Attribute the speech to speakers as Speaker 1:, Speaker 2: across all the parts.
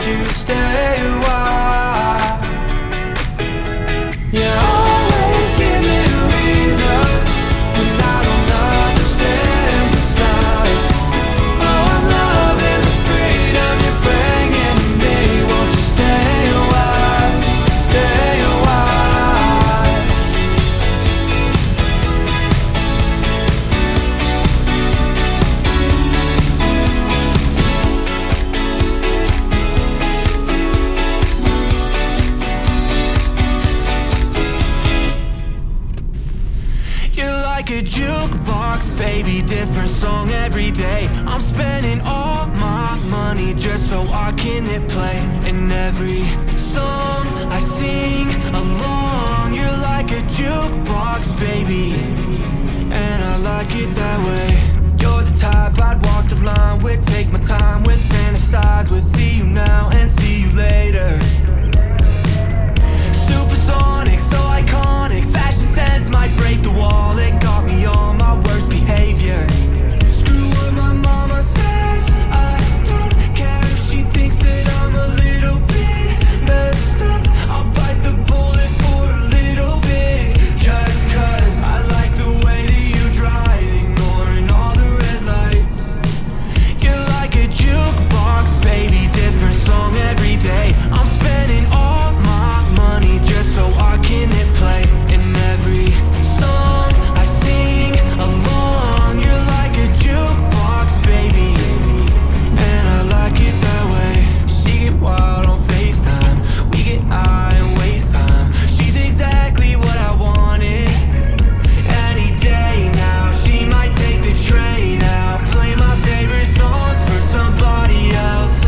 Speaker 1: won't you stay a while? You always give me a reason when I don't understand the sign. Oh, I'm loving the freedom you're bringing to me. Won't you stay a while? Stay a while. You're like a jukebox, baby, different song every day. I'm spending all my money just so I can hit play. And every song I sing along, you're like a jukebox, baby, and I like it that way. You're the type I'd walk the line with, take my time with, fantasize with, see you now and see you later. Supersonic, so iconic, fashion sense might break the wall. It got me on my worst behavior. Screw what my mama says, I don't care if she thinks that I'm a little bit messed up. I'll bite the bullet for a little bit, just cause I like the way that you drive, ignoring all the red lights. You're like a jukebox, baby, different song every day. I'm spending all my money just so I can hit play. In every song I sing along, you're like a jukebox, baby, and I like it that way. She get wild on FaceTime, we get high and waste time. She's exactly what I wanted. Any day now, she might take the train out, play my favorite songs for somebody else.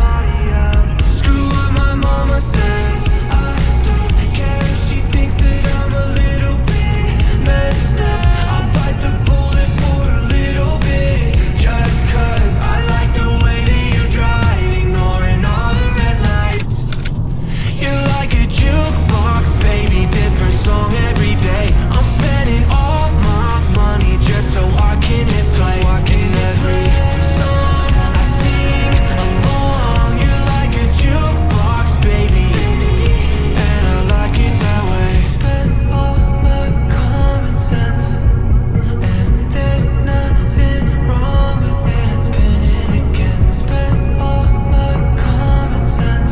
Speaker 1: Screw what my mama says, I don't care if she thinks that I'm a little bit messed up. I'll bite the bullet for a little bit, just cause I like the way that you drive, ignoring all the red lights. You're like a jukebox, baby, different song every day. I'm spending all my money just so I can hit play. In every song I sing along, you're like a jukebox, baby, and I like it that way. Spend all my common sense, and there's nothing wrong with it. I'd spin it again. Spend all my common sense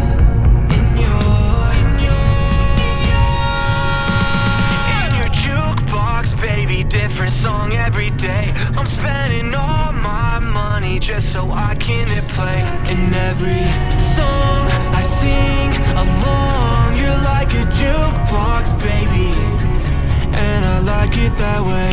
Speaker 1: in your jukebox, baby, different song every day. I'm spending all my money just so I can hit play. In every song I sing along, you're like a jukebox, baby, and I like it that way.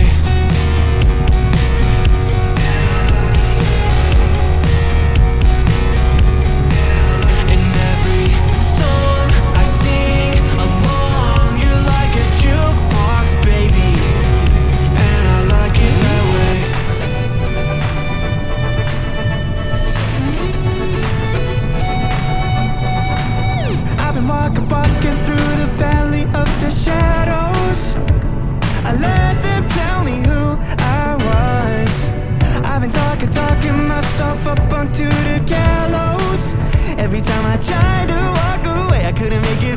Speaker 1: In every song I sing along, you're like a jukebox, baby, and I like it that way. I've been walking through the valley of the shadows. I let them tell me who I was. I've been talking myself up onto the gallows. Every time I tried to walk away, I couldn't make it